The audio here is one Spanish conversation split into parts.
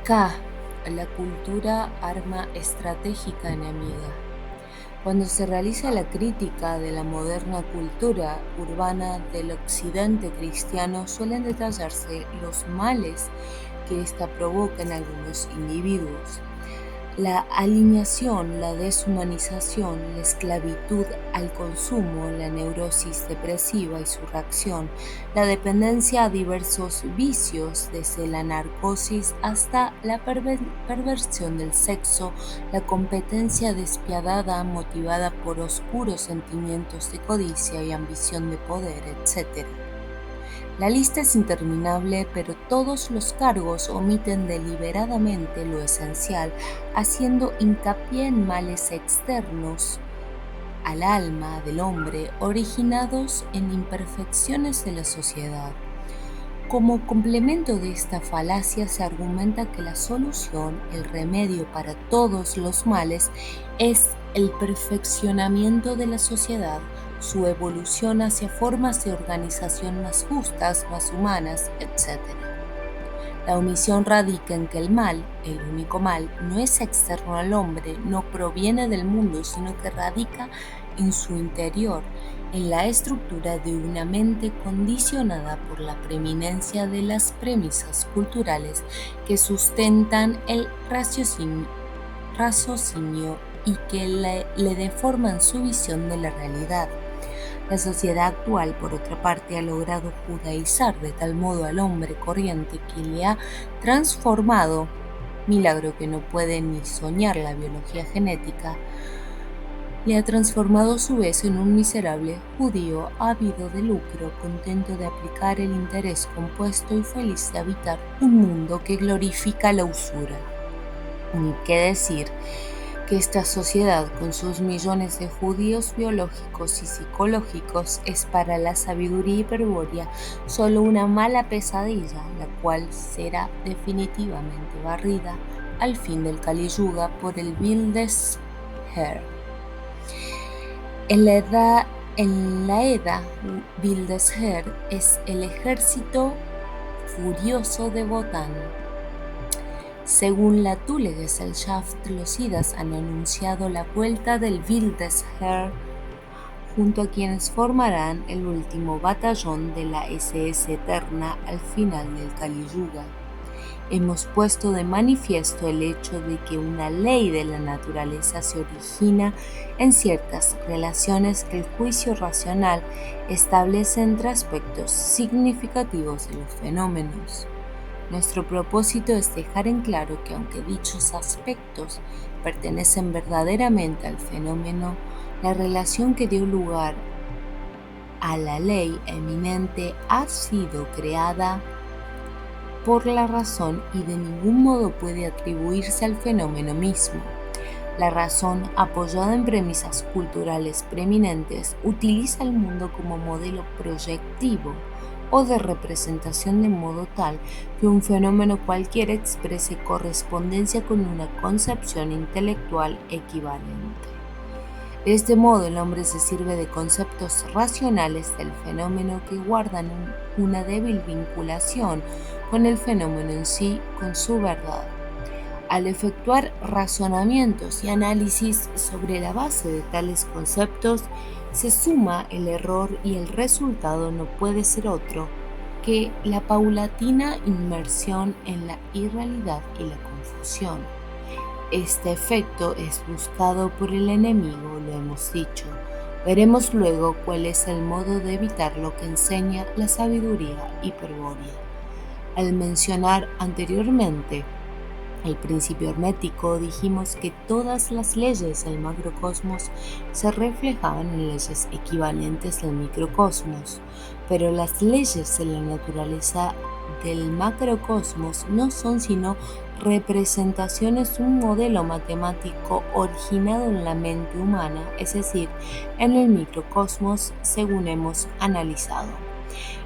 K. La cultura arma estratégica enemiga. Cuando se realiza la crítica de la moderna cultura urbana del occidente cristiano, suelen detallarse los males que ésta provoca en algunos individuos. La alineación, la deshumanización, la esclavitud al consumo, la neurosis depresiva y su reacción, la dependencia a diversos vicios, desde la narcosis hasta la perversión del sexo, la competencia despiadada motivada por oscuros sentimientos de codicia y ambición de poder, etc. La lista es interminable, pero todos los cargos omiten deliberadamente lo esencial, haciendo hincapié en males externos al alma del hombre, originados en imperfecciones de la sociedad. Como complemento de esta falacia se argumenta que la solución, el remedio para todos los males, es el perfeccionamiento de la sociedad, su evolución hacia formas de organización más justas, más humanas, etc. La omisión radica en que el mal, el único mal, no es externo al hombre, no proviene del mundo, sino que radica en su interior, en la estructura de una mente condicionada por la preeminencia de las premisas culturales que sustentan el raciocinio y que le deforman su visión de la realidad. La sociedad actual, por otra parte, ha logrado judaizar de tal modo al hombre corriente que le ha transformado, milagro que no puede ni soñar la biología genética, le ha transformado a su vez en un miserable judío ávido de lucro, contento de aplicar el interés compuesto y feliz de habitar un mundo que glorifica la usura. Ni qué decir que esta sociedad, con sus millones de judíos biológicos y psicológicos, es para la sabiduría hiperbórea solo una mala pesadilla, la cual será definitivamente barrida al fin del Kali Yuga por el Wildesher. En la Edda, Wildesher es el ejército furioso de Wotan. Según la Thule-Gesellschaft, los Idas han anunciado la vuelta del Wildesher, junto a quienes formarán el último batallón de la SS Eterna al final del Kali Yuga. Hemos puesto de manifiesto el hecho de que una ley de la naturaleza se origina en ciertas relaciones que el juicio racional establece entre aspectos significativos de los fenómenos. Nuestro propósito es dejar en claro que aunque dichos aspectos pertenecen verdaderamente al fenómeno, la relación que dio lugar a la ley eminente ha sido creada por la razón y de ningún modo puede atribuirse al fenómeno mismo. La razón, apoyada en premisas culturales preeminentes, utiliza el mundo como modelo proyectivo o de representación de modo tal que un fenómeno cualquiera exprese correspondencia con una concepción intelectual equivalente. De este modo, el hombre se sirve de conceptos racionales del fenómeno que guardan una débil vinculación con el fenómeno en sí, con su verdad. Al efectuar razonamientos y análisis sobre la base de tales conceptos, se suma el error y el resultado no puede ser otro que la paulatina inmersión en la irrealidad y la confusión. Este efecto es buscado por el enemigo, lo hemos dicho. Veremos luego cuál es el modo de evitar lo que enseña la sabiduría hiperbórea. Al mencionar anteriormente el principio hermético, dijimos que todas las leyes del macrocosmos se reflejaban en leyes equivalentes del microcosmos, pero las leyes de la naturaleza del macrocosmos no son sino representaciones de un modelo matemático originado en la mente humana, es decir, en el microcosmos, según hemos analizado.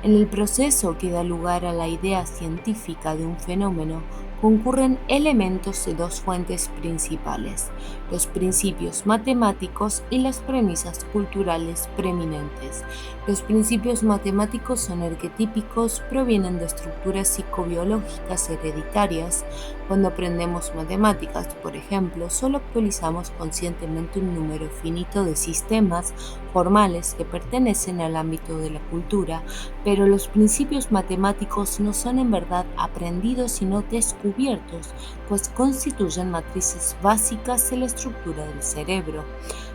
En el proceso que da lugar a la idea científica de un fenómeno, concurren elementos de dos fuentes principales: los principios matemáticos y las premisas culturales preeminentes. Los principios matemáticos son arquetípicos, provienen de estructuras psicobiológicas hereditarias. Cuando aprendemos matemáticas, por ejemplo, solo actualizamos conscientemente un número finito de sistemas formales que pertenecen al ámbito de la cultura, pero los principios matemáticos no son en verdad aprendidos sino descubiertos, pues constituyen matrices básicas de la estructura del cerebro.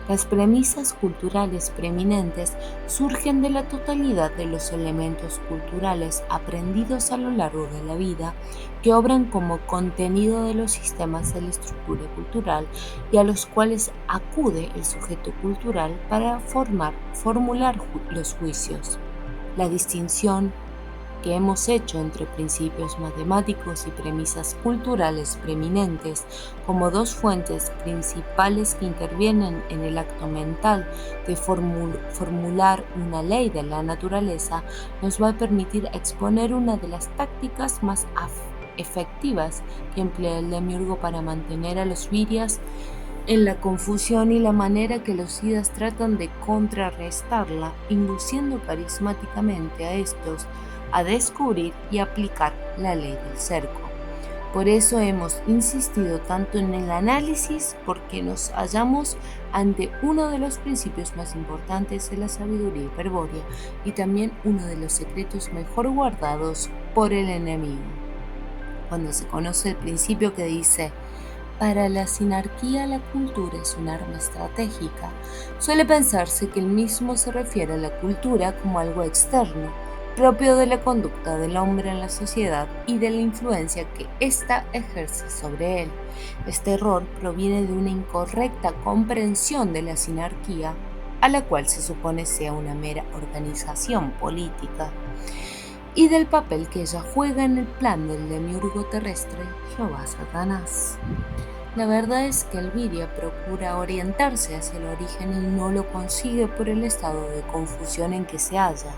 Las premisas culturales preeminentes surgen de la totalidad de los elementos culturales aprendidos a lo largo de la vida, que obran como contenido de los sistemas de la estructura cultural y a los cuales acude el sujeto cultural para formular los juicios. La distinción que hemos hecho entre principios matemáticos y premisas culturales preeminentes como dos fuentes principales que intervienen en el acto mental de formular una ley de la naturaleza nos va a permitir exponer una de las tácticas más efectivas que emplea el demiurgo para mantener a los virias en la confusión y la manera que los idas tratan de contrarrestarla, induciendo carismáticamente a estos a descubrir y aplicar la ley del cerco. Por eso hemos insistido tanto en el análisis, porque nos hallamos ante uno de los principios más importantes de la sabiduría hiperbórea y también uno de los secretos mejor guardados por el enemigo. Cuando se conoce el principio que dice: para la sinarquía la cultura es un arma estratégica, suele pensarse que el mismo se refiere a la cultura como algo externo, propio de la conducta del hombre en la sociedad y de la influencia que ésta ejerce sobre él. Este error proviene de una incorrecta comprensión de la sinarquía, a la cual se supone sea una mera organización política, y del papel que ella juega en el plan del demiurgo terrestre, Jehová Satanás. La verdad es que Elviria procura orientarse hacia el origen y no lo consigue por el estado de confusión en que se halla.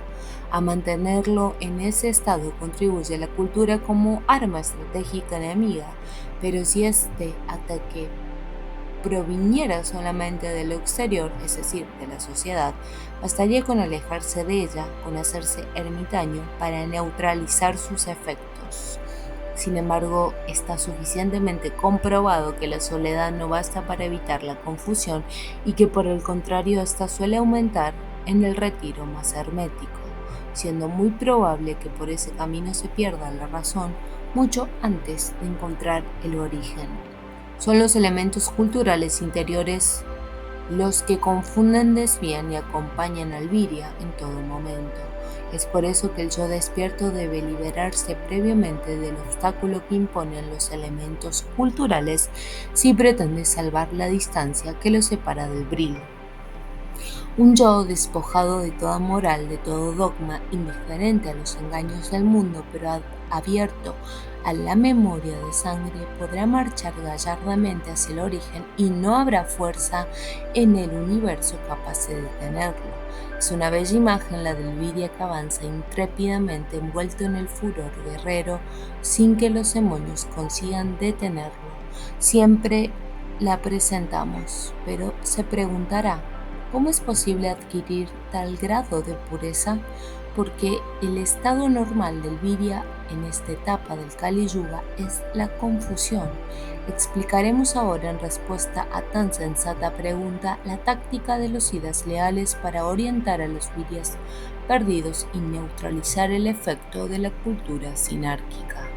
A mantenerlo en ese estado contribuye la cultura como arma estratégica enemiga, pero si este ataque proviniera solamente de lo exterior, es decir, de la sociedad, bastaría con alejarse de ella, con hacerse ermitaño, para neutralizar sus efectos. Sin embargo, está suficientemente comprobado que la soledad no basta para evitar la confusión y que por el contrario ésta suele aumentar en el retiro más hermético, siendo muy probable que por ese camino se pierda la razón mucho antes de encontrar el origen. Son los elementos culturales interiores los que confunden, desvían y acompañan a Elviria en todo momento. Es por eso que el yo despierto debe liberarse previamente del obstáculo que imponen los elementos culturales si pretende salvar la distancia que lo separa del brillo. Un yo despojado de toda moral, de todo dogma, indiferente a los engaños del mundo, pero abierto a la memoria de sangre, podrá marchar gallardamente hacia el origen y no habrá fuerza en el universo capaz de detenerlo. Es una bella imagen la de Elviria que avanza intrépidamente envuelto en el furor guerrero sin que los demonios consigan detenerlo. Siempre la presentamos, pero se preguntará: ¿cómo es posible adquirir tal grado de pureza? Porque el estado normal de Elviria en esta etapa del Kali Yuga es la confusión. Explicaremos ahora, en respuesta a tan sensata pregunta, la táctica de los idas leales para orientar a los virias perdidos y neutralizar el efecto de la cultura sinárquica.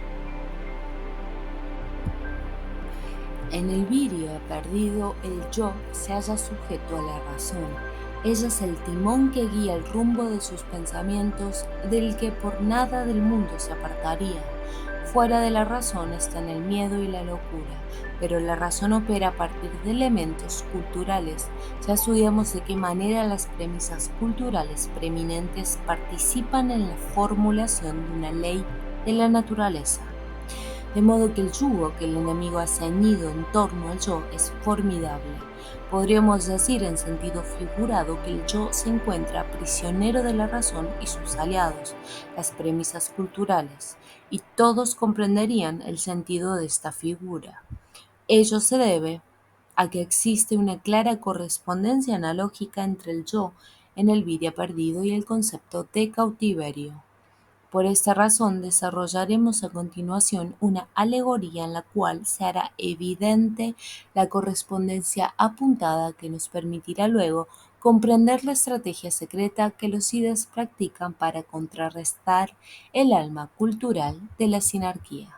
En Elviria perdido, el yo se halla sujeto a la razón. Ella es el timón que guía el rumbo de sus pensamientos, del que por nada del mundo se apartaría. Fuera de la razón están el miedo y la locura, pero la razón opera a partir de elementos culturales. Ya estudiamos de qué manera las premisas culturales preeminentes participan en la formulación de una ley de la naturaleza. de modo que el yugo que el enemigo ha ceñido en torno al yo es formidable. Podríamos decir en sentido figurado que el yo se encuentra prisionero de la razón y sus aliados, las premisas culturales, y todos comprenderían el sentido de esta figura. Ello se debe a que existe una clara correspondencia analógica entre el yo en el vídeo perdido y el concepto de cautiverio. Por esta razón desarrollaremos a continuación una alegoría en la cual se hará evidente la correspondencia apuntada que nos permitirá luego comprender la estrategia secreta que los IDES practican para contrarrestar el alma cultural de la sinarquía.